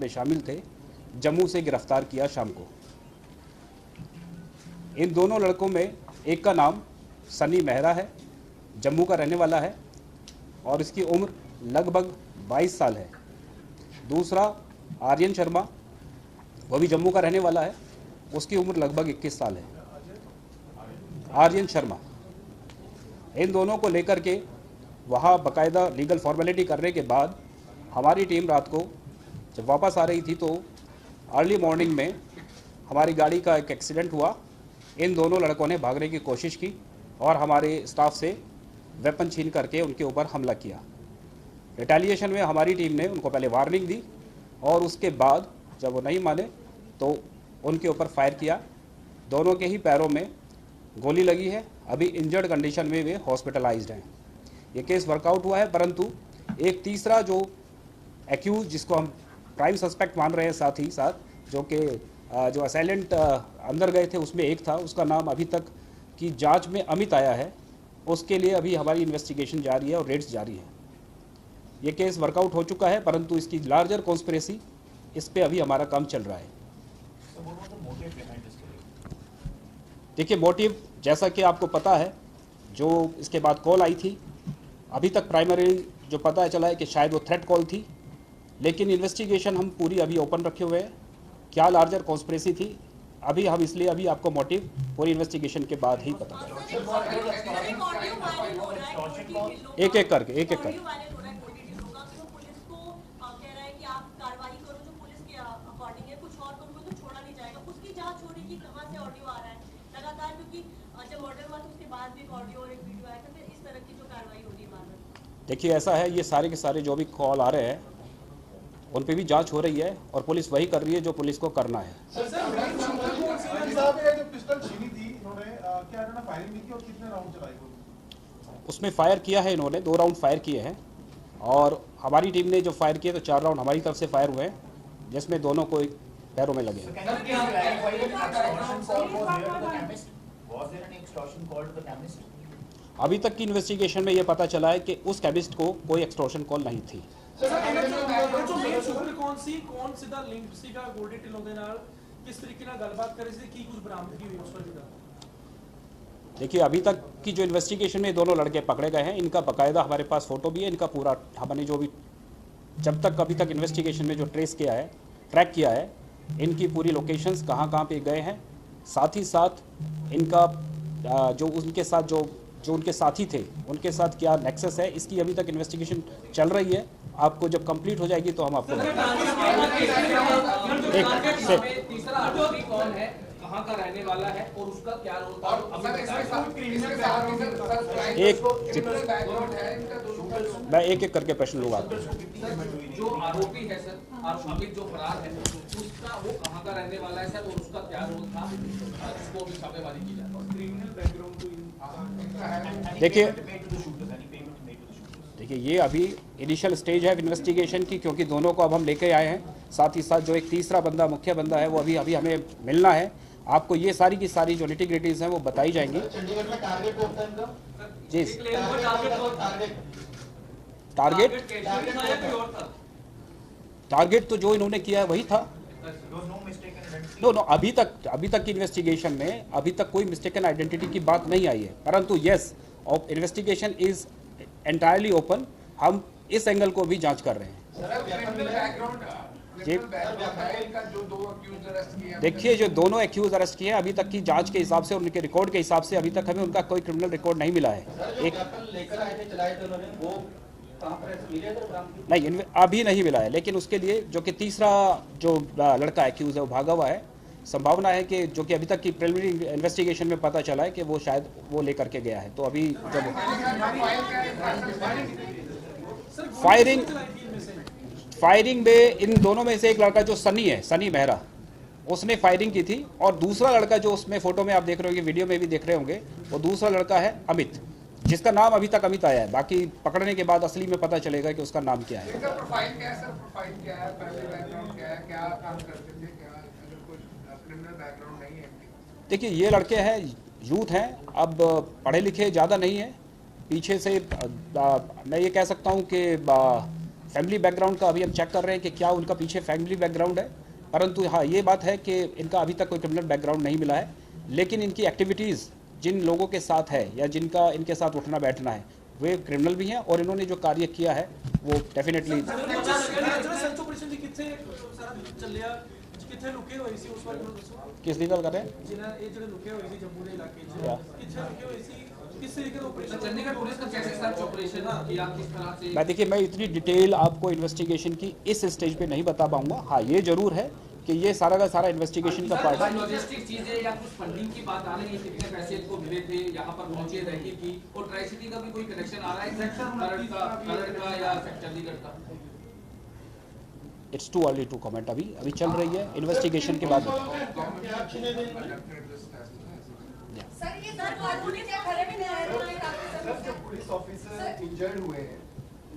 में शामिल थे, जम्मू से गिरफ्तार किया शाम को। इन दोनों लड़कों में एक का नाम सनी मेहरा है, जम्मू का रहने वाला है और इसकी उम्र लगभग 22 साल है। दूसरा आर्यन शर्मा, वह भी जम्मू का रहने वाला है, उसकी उम्र लगभग 21 साल है। आर्यन शर्मा, इन दोनों को लेकर के वहाँ बाकायदा लीगल फॉर्मेलिटी करने के बाद हमारी टीम रात को जब वापस आ रही थी तो अर्ली मॉर्निंग में हमारी गाड़ी का एक एक्सीडेंट हुआ। इन दोनों लड़कों ने भागने की कोशिश की और हमारे स्टाफ से वेपन छीन करके उनके ऊपर हमला किया। रिटेलिएशन में हमारी टीम ने उनको पहले वार्निंग दी और उसके बाद जब वो नहीं माने तो उनके ऊपर फायर किया। दोनों के ही पैरों में गोली लगी है। अभी इंजर्ड कंडीशन में वे हॉस्पिटलाइज्ड हैं। ये केस वर्कआउट हुआ है, परंतु एक तीसरा जो एक्यूज जिसको हम प्राइम सस्पेक्ट मान रहे हैं, साथ ही साथ जो असैलेंट अंदर गए थे उसमें एक था, उसका नाम अभी तक की जांच में अमित आया है। उसके लिए अभी हमारी इन्वेस्टिगेशन जारी है और रेड्स जारी है। ये केस वर्कआउट हो चुका है, परंतु इसकी लार्जर कॉन्स्पिरेसी, इस पे अभी हमारा काम चल रहा है। देखिए, मोटिव जैसा कि आपको पता है, जो इसके बाद कॉल आई थी, अभी तक प्राइमरी जो पता चला है कि शायद वो थ्रेट कॉल थी, लेकिन इन्वेस्टिगेशन हम पूरी अभी ओपन रखे हुए हैं। क्या लार्जर कॉन्स्पिरेसी थी अभी हम इसलिए अभी आपको मोटिव पूरी इन्वेस्टिगेशन के बाद ही पता चलेगा। एक एक करके देखिए, ऐसा है, ये सारे के सारे जो भी कॉल आ रहे हैं उन पे भी जांच हो रही है और पुलिस वही कर रही है जो पुलिस को करना है। उसमें फायर किया है इन्होंने, 2 राउंड फायर किए हैं और हमारी टीम ने जो फायर किए तो 4 राउंड हमारी तरफ से फायर हुए हैं, जिसमें दोनों को पैरों में लगे। अभी तक की इन्वेस्टिगेशन में ये पता चला है कि उस केमिस्ट को कोई एक्सटॉर्शन कॉल नहीं थी। देखिए, अभी तक की जो इन्वेस्टिगेशन में दोनों लड़के पकड़े गए हैं, इनका बाकायदा हमारे पास फोटो भी है। इनका पूरा हमने जो भी जब तक अभी तक इन्वेस्टिगेशन में जो ट्रेस किया है, ट्रैक किया है, इनकी पूरी लोकेशंस कहाँ पे गए हैं, साथ ही साथ इनका जो उनके साथ जो उनके साथी थे उनके साथ क्या नेक्सस है, इसकी अभी तक इन्वेस्टिगेशन चल रही है। आपको जब कंप्लीट हो जाएगी तो हम आपको कहाँ का रहने वाला है और उसका क्या रोल था? मैं एक एक करके प्रश्न लूंगा। जो आरोपी है सर, अमित जो फरार है, उसका वो कहाँ का रहने वाला है सर और उसका क्या रोल था, उसको भी छापेमारी की जाए। देखिए, ये अभी इनिशियल स्टेज है इन्वेस्टिगेशन की, क्योंकि दोनों को अब हम लेके आए हैं। साथ ही साथ जो एक तीसरा बंदा, मुख्य बंदा है, वो अभी हमें मिलना है। आपको ये सारी की सारी जो निटी-ग्रिटीज हैं वो बताई जाएंगी। जी, टारगेट तो जो इन्होंने किया है वही था। नो, अभी तक की इन्वेस्टिगेशन में अभी तक कोई मिस्टेकन आइडेंटिटी की बात नहीं आई है, परंतु yes, investigation is entirely open. हम इस एंगल को भी जांच कर रहे हैं। देखिए, जो दोनों एक्यूज अरेस्ट किए हैं, अभी तक की जांच के हिसाब से, उनके रिकॉर्ड के हिसाब से अभी तक हमें उनका कोई क्रिमिनल रिकॉर्ड नहीं मिला है। नहीं, अभी नहीं मिला है, लेकिन उसके लिए जो कि तीसरा जो लड़का एक्यूज है वो भागा हुआ है। संभावना है कि जो कि अभी तक की प्रिलिमिनरी इन्वेस्टिगेशन में पता चला है कि वो शायद वो लेकर के गया है। तो अभी जब फायरिंग में इन दोनों में से एक लड़का जो सनी है, सनी मेहरा, उसने फायरिंग की थी और दूसरा लड़का जो उसमें फोटो में आप देख रहे होंगे, वीडियो में भी देख रहे होंगे, वो दूसरा लड़का है अमित, जिसका नाम अभी तक अमित आया है। बाकी पकड़ने के बाद असली में पता चलेगा कि उसका नाम क्या है। देखिए, ये लड़के हैं, यूथ हैं, अब पढ़े लिखे ज़्यादा नहीं है। पीछे से मैं ये कह सकता हूँ कि फैमिली बैकग्राउंड का अभी हम चेक कर रहे हैं कि क्या उनका पीछे फैमिली बैकग्राउंड है, परंतु हाँ ये बात है कि इनका अभी तक कोई क्रिमिनल बैकग्राउंड नहीं मिला है, लेकिन इनकी एक्टिविटीज़ जिन लोगों के साथ है या जिनका इनके साथ उठना बैठना है वे क्रिमिनल भी हैं और इन्होंने जो कार्य किया है वो डेफिनेटली। किस दी गल कर रहे हैं? चंडीगढ़ पुलिस का कैसे सर्च ऑपरेशन किया, किस तरह से? मैं देखिए मैं इतनी डिटेल आपको इन्वेस्टिगेशन की इस स्टेज पे नहीं बता पाऊंगा। हाँ ये जरूर है कि ये सारा का सारा इन्वेस्टिगेशन का पार्ट है। लॉजिस्टिक चीजें या कुछ फंडिंग की बात आ रही है, कितने पैसे इनको मिले थे, यहाँ पर पहुंचे रही थी, और ट्राई सिटी का भी कोई कनेक्शन आ रहा है खरड़ का या चंडीगढ़ का? It's too early to comment. अभी चल रही है इन्वेस्टिगेशन के बाद। सर ये सर कानूनी क्या खड़े भी नहीं आए सर जो पुलिस ऑफिसर इंजर्ड हुए हैं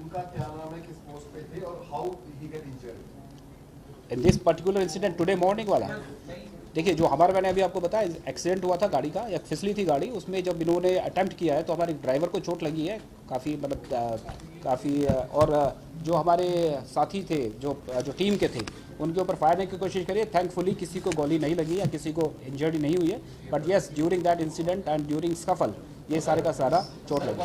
उनका क्या नाम है, किस पोस्ट पे थे और how he get injured in this particular incident today morning वाला, देखिए जो हमारा मैंने अभी आपको बताया एक्सीडेंट हुआ था गाड़ी का, या फिसली थी गाड़ी, उसमें जब इन्होंने अटेम्प्ट किया है तो हमारे ड्राइवर को चोट लगी है काफ़ी, मतलब काफ़ी, और जो हमारे साथी थे जो टीम के थे उनके ऊपर फायरने की कोशिश करी है। थैंकफुली किसी को गोली नहीं लगी या किसी को इंजर्ड नहीं हुई है, but yes during that incident and during scuffle ये सारे का सारा चोट लगी।